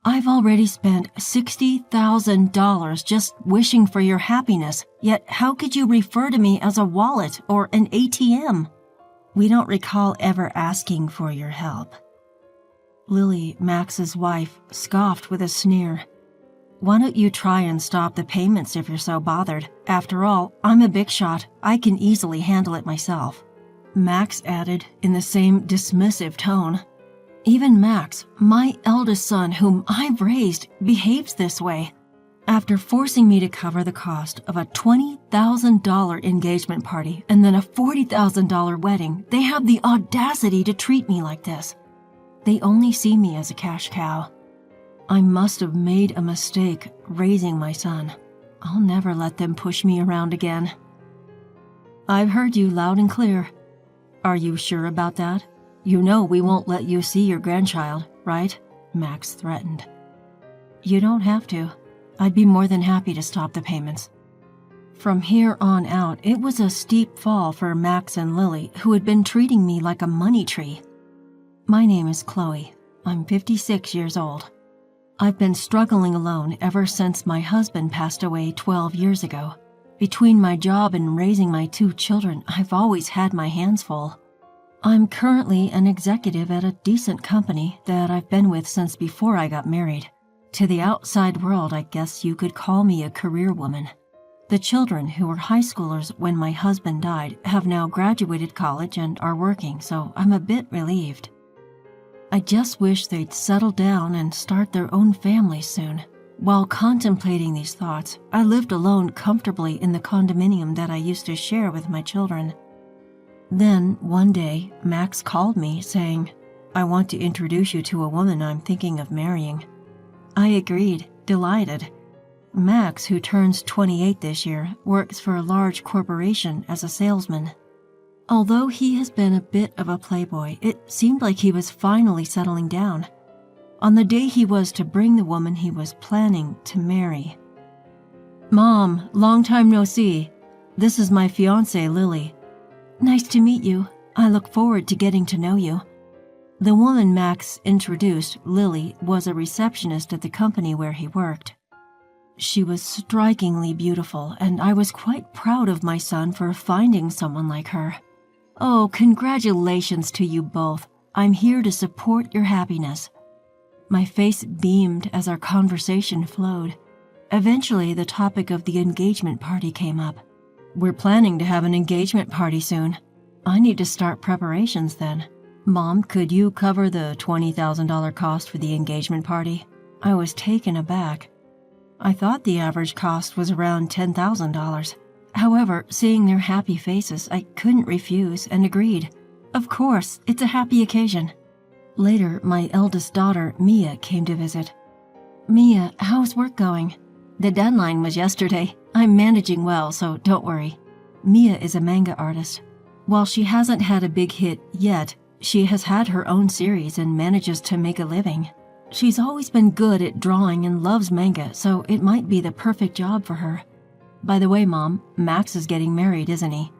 I've already spent $60,000 just wishing for your happiness, yet how could you refer to me as a wallet or an ATM? We don't recall ever asking for your help." Lily, Max's wife, scoffed with a sneer. "Why don't you try and stop the payments if you're so bothered? After all, I'm a big shot. I can easily handle it myself." Max added in the same dismissive tone. "Even Max, my eldest son whom I've raised, behaves this way. After forcing me to cover the cost of a $20,000 engagement party and then a $40,000 wedding, they have the audacity to treat me like this. They only see me as a cash cow. I must have made a mistake raising my son. I'll never let them push me around again." "I've heard you loud and clear. Are you sure about that? You know we won't let you see your grandchild, right?" Max threatened. "You don't have to. I'd be more than happy to stop the payments." From here on out, it was a steep fall for Max and Lily, who had been treating me like a money tree. "My name is Chloe. I'm 56 years old. I've been struggling alone ever since my husband passed away 12 years ago. Between my job and raising my 2 children, I've always had my hands full. I'm currently an executive at a decent company that I've been with since before I got married. To the outside world, I guess you could call me a career woman. The children, who were high schoolers when my husband died, have now graduated college and are working, so I'm a bit relieved. I just wish they'd settle down and start their own families soon. While contemplating these thoughts, I lived alone comfortably in the condominium that I used to share with my children. Then, one day, Max called me saying, "I want to introduce you to a woman I'm thinking of marrying." I agreed, delighted. Max, who turns 28 this year, works for a large corporation as a salesman. Although he has been a bit of a playboy, it seemed like he was finally settling down. On the day he was to bring the woman he was planning to marry. "Mom, long time no see. This is my fiancée, Lily." "Nice to meet you. I look forward to getting to know you." The woman Max introduced, Lily, was a receptionist at the company where he worked. She was strikingly beautiful, and I was quite proud of my son for finding someone like her. "Oh, congratulations to you both. I'm here to support your happiness." My face beamed as our conversation flowed. Eventually, the topic of the engagement party came up. "We're planning to have an engagement party soon. I need to start preparations then. Mom, could you cover the $20,000 cost for the engagement party?" I was taken aback. I thought the average cost was around $10,000. However, seeing their happy faces, I couldn't refuse and agreed. Of course, it's a happy occasion. Later, my eldest daughter, Mia, came to visit. "Mia, how's work going?" "The deadline was yesterday. I'm managing well, so don't worry." Mia is a manga artist. While she hasn't had a big hit yet, she has had her own series and manages to make a living. She's always been good at drawing and loves manga, so it might be the perfect job for her. By the way, Mom, Max is getting married, isn't he?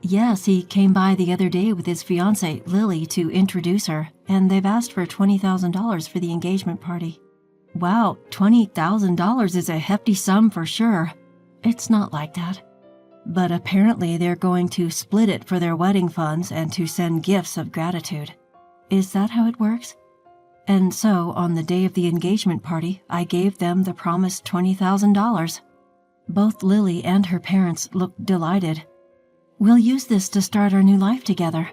Yes, he came by the other day with his fiancée, Lily, to introduce her, and they've asked for $20,000 for the engagement party. Wow, $20,000 is a hefty sum for sure. It's not like that. But apparently they're going to split it for their wedding funds and to send gifts of gratitude. Is that how it works? And so, on the day of the engagement party, I gave them the promised $20,000. Both Lily and her parents looked delighted. "We'll use this to start our new life together,"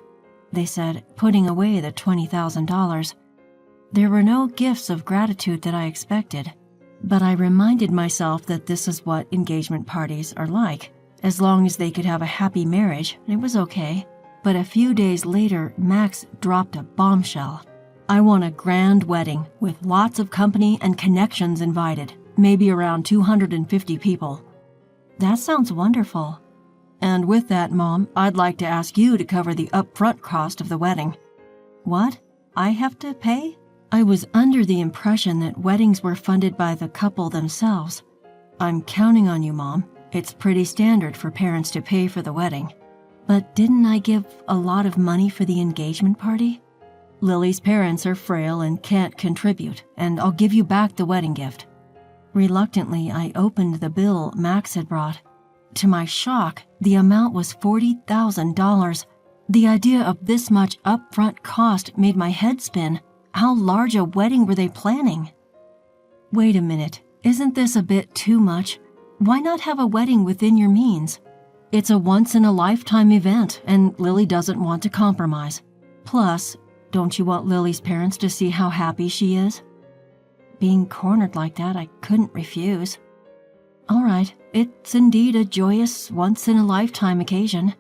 they said, putting away the $20,000. There were no gifts of gratitude that I expected, but I reminded myself that this is what engagement parties are like. As long as they could have a happy marriage, it was okay. But a few days later, Max dropped a bombshell. "I want a grand wedding with lots of company and connections invited, maybe around 250 people." That sounds wonderful. "And with that, Mom, I'd like to ask you to cover the upfront cost of the wedding." "What? I have to pay?" I was under the impression that weddings were funded by the couple themselves. "I'm counting on you, Mom. It's pretty standard for parents to pay for the wedding." "But didn't I give a lot of money for the engagement party?" Lily's parents are frail and can't contribute, and I'll give you back the wedding gift." Reluctantly, I opened the bill Max had brought. To my shock, the amount was $40,000. The idea of this much upfront cost made my head spin. How large a wedding were they planning? Wait a minute, isn't this a bit too much? Why not have a wedding within your means? It's a once-in-a-lifetime event, and Lily doesn't want to compromise. Plus, don't you want Lily's parents to see how happy she is? Being cornered like that, I couldn't refuse. All right, it's indeed a joyous, once-in-a-lifetime occasion.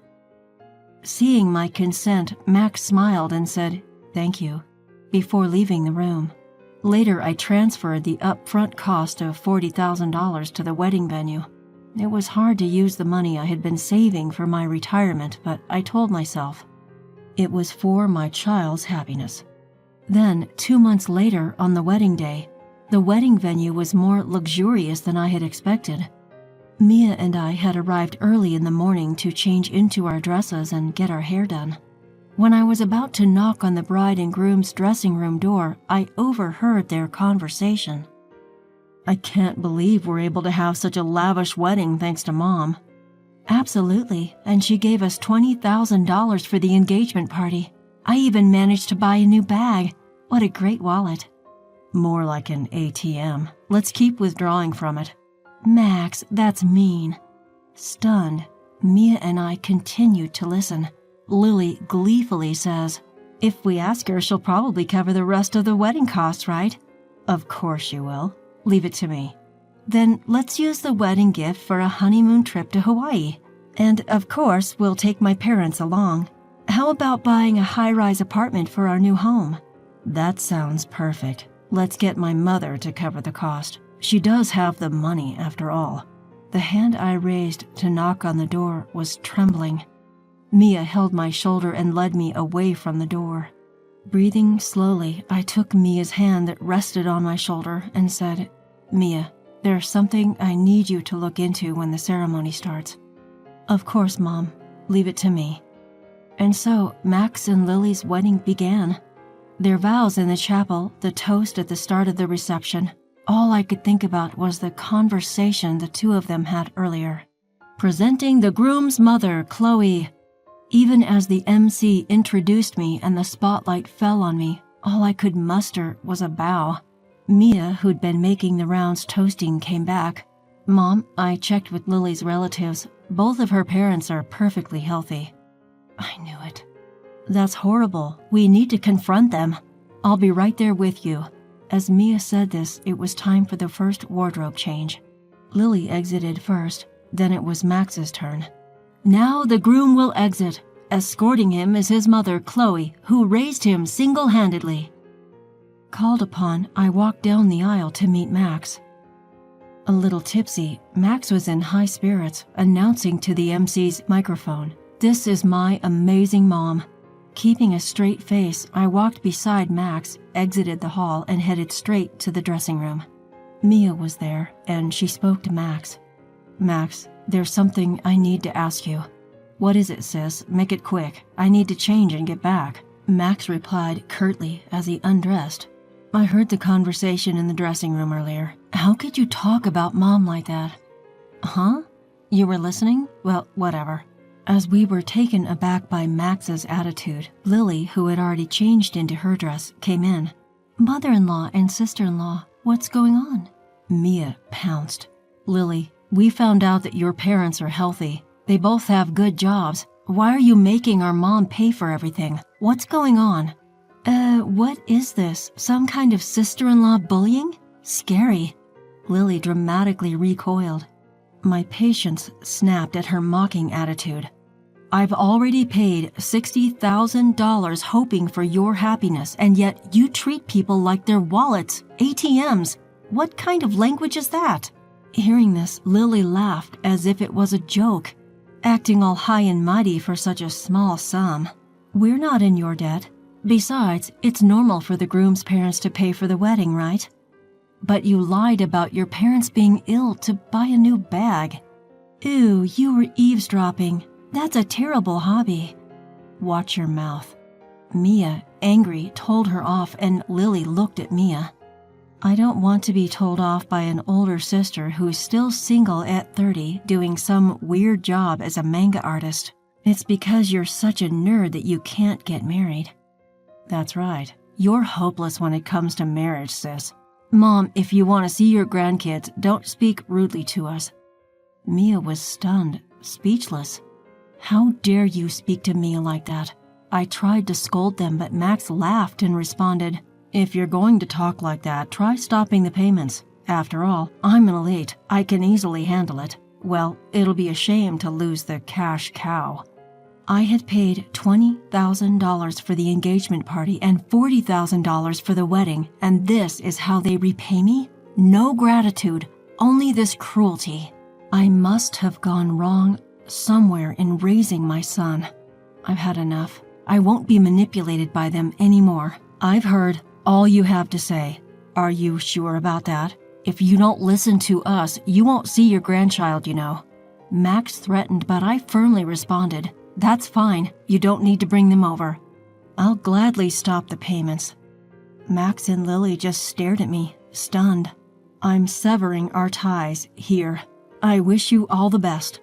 Seeing my consent, Max smiled and said, "Thank you," before leaving the room. Later, I transferred the upfront cost of $40,000 to the wedding venue. It was hard to use the money I had been saving for my retirement, but I told myself it was for my child's happiness. Then, 2 months later, on the wedding day, the wedding venue was more luxurious than I had expected. Mia and I had arrived early in the morning to change into our dresses and get our hair done. When I was about to knock on the bride and groom's dressing room door, I overheard their conversation. "I can't believe we're able to have such a lavish wedding thanks to Mom." "Absolutely, and she gave us $20,000 for the engagement party. I even managed to buy a new bag. What a great wallet." "More like an ATM. Let's keep withdrawing from it." "Max, that's mean." Stunned, Mia and I continued to listen. Lily gleefully says, "If we ask her, she'll probably cover the rest of the wedding costs, right?" "Of course she will. Leave it to me." "Then let's use the wedding gift for a honeymoon trip to Hawaii. And of course, we'll take my parents along. How about buying a high-rise apartment for our new home?" "That sounds perfect. Let's get my mother to cover the cost. She does have the money, after all." The hand I raised to knock on the door was trembling. Mia held my shoulder and led me away from the door. Breathing slowly, I took Mia's hand that rested on my shoulder and said, "Mia, there's something I need you to look into when the ceremony starts." "Of course, Mom. Leave it to me." And so Max and Lily's wedding began. Their vows in the chapel, the toast at the start of the reception. All I could think about was the conversation the two of them had earlier. "Presenting the groom's mother, Chloe." Even as the MC introduced me and the spotlight fell on me, all I could muster was a bow. Mia, who'd been making the rounds toasting, came back. "Mom, I checked with Lily's relatives. Both of her parents are perfectly healthy." I knew it. "That's horrible. We need to confront them. I'll be right there with you." As Mia said this, it was time for the first wardrobe change. Lily exited first, then it was Max's turn. "Now the groom will exit. Escorting him is his mother, Chloe, who raised him single-handedly." Called upon, I walked down the aisle to meet Max. A little tipsy, Max was in high spirits, announcing to the MC's microphone, "This is my amazing mom." Keeping a straight face, I walked beside Max, exited the hall, and headed straight to the dressing room. Mia was there, and she spoke to Max. "Max, there's something I need to ask you." "What is it, sis? Make it quick. I need to change and get back." Max replied curtly as he undressed. "I heard the conversation in the dressing room earlier. How could you talk about Mom like that?" "Huh? You were listening? Well, whatever." As we were taken aback by Max's attitude, Lily, who had already changed into her dress, came in. "Mother-in-law and sister-in-law, what's going on?" Mia pounced. "Lily, we found out that your parents are healthy. They both have good jobs. Why are you making our mom pay for everything? What's going on?" What is this? Some kind of sister-in-law bullying? Scary." Lily dramatically recoiled. My patience snapped at her mocking attitude. "I've already paid $60,000 hoping for your happiness, and yet you treat people like they're wallets, ATMs. What kind of language is that?" Hearing this, Lily laughed as if it was a joke. "Acting all high and mighty for such a small sum. We're not in your debt. Besides, it's normal for the groom's parents to pay for the wedding, right? But you lied about your parents being ill to buy a new bag. Ew, you were eavesdropping. That's a terrible hobby." "Watch your mouth." Mia, angry, told her off, and Lily looked at Mia. I don't want to be told off by an older sister who's still single at 30 doing some weird job as a manga artist. It's because you're such a nerd that you can't get married. That's right. You're hopeless when it comes to marriage, sis. Mom, if you want to see your grandkids, don't speak rudely to us. Mia was stunned, speechless. How dare you speak to Mia like that? I tried to scold them, but Max laughed and responded, "If you're going to talk like that, try stopping the payments. After all, I'm an elite. I can easily handle it. Well, it'll be a shame to lose the cash cow." I had paid $20,000 for the engagement party and $40,000 for the wedding, and this is how they repay me? No gratitude, only this cruelty. I must have gone wrong somewhere in raising my son. I've had enough. I won't be manipulated by them anymore. I've heard all you have to say. Are you sure about that? If you don't listen to us, you won't see your grandchild, you know. Max threatened, but I firmly responded, "That's fine. You don't need to bring them over. I'll gladly stop the payments." Max and Lily just stared at me, stunned. "I'm severing our ties here. I wish you all the best."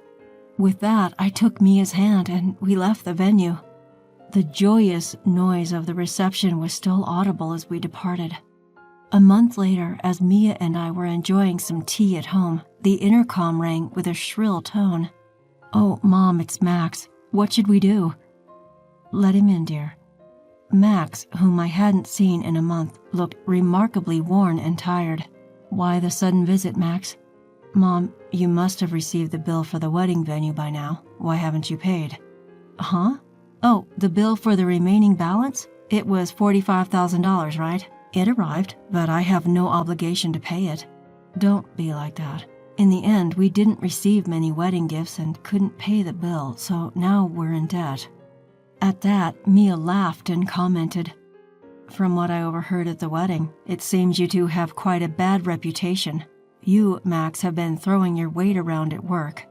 With that, I took Mia's hand and we left the venue. The joyous noise of the reception was still audible as we departed. A month later, as Mia and I were enjoying some tea at home, the intercom rang with a shrill tone. "Oh, Mom, it's Max. What should we do?" "Let him in, dear." Max, whom I hadn't seen in a month, looked remarkably worn and tired. "Why the sudden visit, Max?" "Mom, you must have received the bill for the wedding venue by now. Why haven't you paid?" "Huh? Oh, the bill for the remaining balance? It was $45,000, right? It arrived, but I have no obligation to pay it." "Don't be like that. In the end, we didn't receive many wedding gifts and couldn't pay the bill, so now we're in debt." At that, Mia laughed and commented, "From what I overheard at the wedding, it seems you two have quite a bad reputation. You, Max, have been throwing your weight around at work,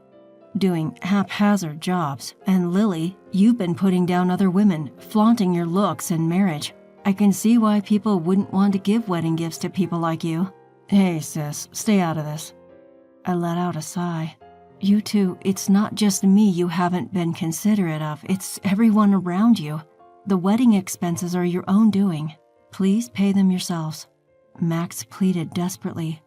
doing haphazard jobs, and Lily, you've been putting down other women, flaunting your looks and marriage. I can see why people wouldn't want to give wedding gifts to people like you." "Hey, sis, stay out of this." I let out a sigh. "You two, it's not just me you haven't been considerate of, it's everyone around you. The wedding expenses are your own doing. Please pay them yourselves." Max pleaded desperately.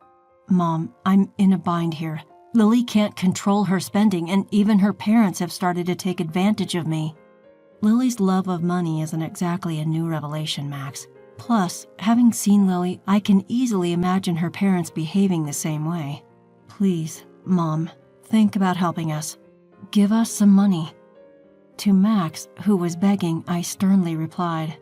"Mom, I'm in a bind here. Lily can't control her spending, and even her parents have started to take advantage of me." Lily's love of money isn't exactly a new revelation, Max. Plus, having seen Lily, I can easily imagine her parents behaving the same way. "Please, Mom, think about helping us. Give us some money." To Max, who was begging, I sternly replied,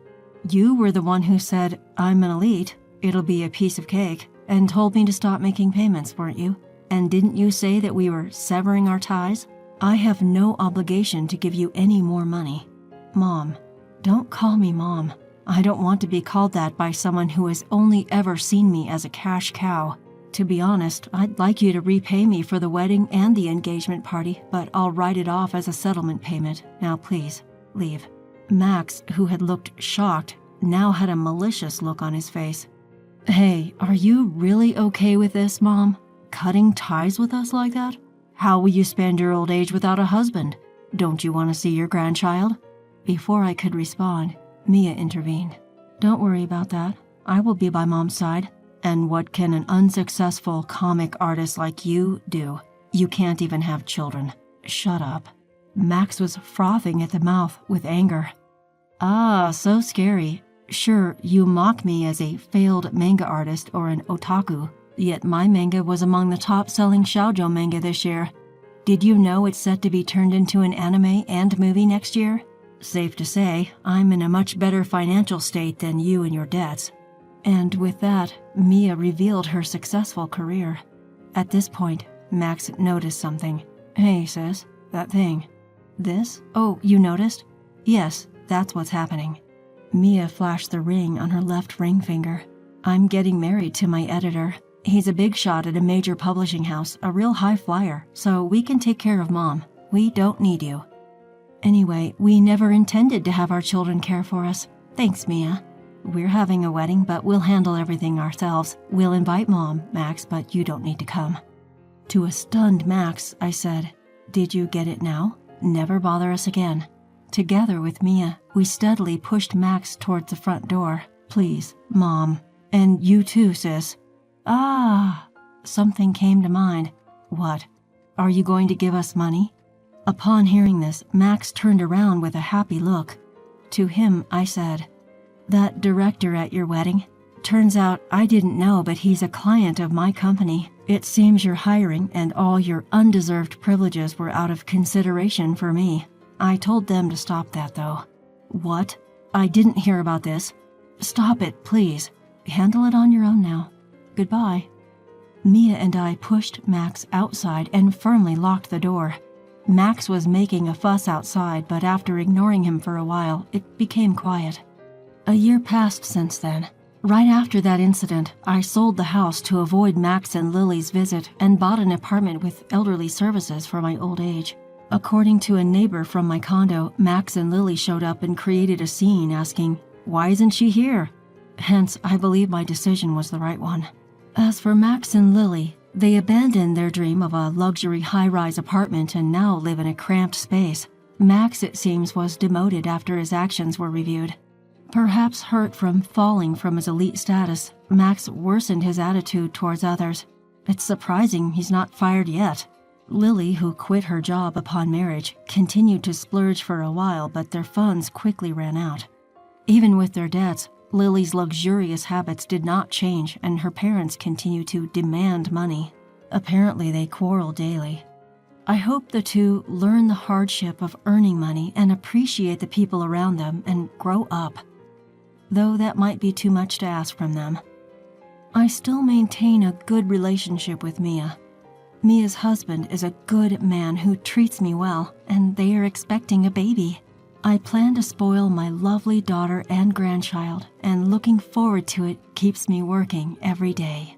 "You were the one who said, 'I'm an elite, it'll be a piece of cake,' and told me to stop making payments, weren't you? And didn't you say that we were severing our ties? I have no obligation to give you any more money." "Mom, don't call me Mom. I don't want to be called that by someone who has only ever seen me as a cash cow. To be honest, I'd like you to repay me for the wedding and the engagement party, but I'll write it off as a settlement payment. Now please, leave." Max, who had looked shocked, now had a malicious look on his face. "Hey, are you really okay with this, Mom? Cutting ties with us like that? How will you spend your old age without a husband? Don't you want to see your grandchild?" Before I could respond, Mia intervened. "Don't worry about that. I will be by Mom's side. And what can an unsuccessful comic artist like you do? You can't even have children. Shut up." Max was frothing at the mouth with anger. "Ah, so scary. Sure, you mock me as a failed manga artist or an otaku, yet my manga was among the top-selling shoujo manga this year. Did you know it's set to be turned into an anime and movie next year? Safe to say, I'm in a much better financial state than you and your debts." And with that, Mia revealed her successful career. At this point, Max noticed something. "Hey, sis, that thing." "This? Oh, you noticed?" "Yes, that's what's happening." Mia flashed the ring on her left ring finger. "I'm getting married to my editor. He's a big shot at a major publishing house, a real high flyer, so we can take care of Mom. We don't need you." "Anyway, we never intended to have our children care for us. Thanks, Mia. We're having a wedding, but we'll handle everything ourselves. We'll invite Mom, Max, but you don't need to come. To a stunned Max, I said, Did you get it now? Never bother us again. Together with Mia, we steadily pushed Max towards the front door. Please, Mom. And you too, sis. Ah, something came to mind. What? Are you going to give us money? Upon hearing this, Max turned around with a happy look. To him, I said, That director at your wedding? Turns out I didn't know, but he's a client of my company. It seems your hiring and all your undeserved privileges were out of consideration for me. I told them to stop that, though. What? I didn't hear about this. Stop it, please. Handle it on your own now. Goodbye. Mia and I pushed Max outside and firmly locked the door. Max was making a fuss outside, but after ignoring him for a while, it became quiet. A year passed since then. Right after that incident, I sold the house to avoid Max and Lily's visit and bought an apartment with elderly services for my old age. According to a neighbor from my condo, Max and Lily showed up and created a scene asking, Why isn't she here? Hence, I believe my decision was the right one. As for Max and Lily, they abandoned their dream of a luxury high-rise apartment and now live in a cramped space. Max, it seems, was demoted after his actions were reviewed. Perhaps hurt from falling from his elite status, Max worsened his attitude towards others. It's surprising he's not fired yet. Lily, who quit her job upon marriage, continued to splurge for a while, but their funds quickly ran out. Even with their debts, Lily's luxurious habits did not change, and her parents continued to demand money. Apparently, they quarrel daily. I hope the two learn the hardship of earning money and appreciate the people around them and grow up. Though that might be too much to ask from them. I still maintain a good relationship with Mia. Mia's husband is a good man who treats me well, and they are expecting a baby. I plan to spoil my lovely daughter and grandchild, and looking forward to it keeps me working every day.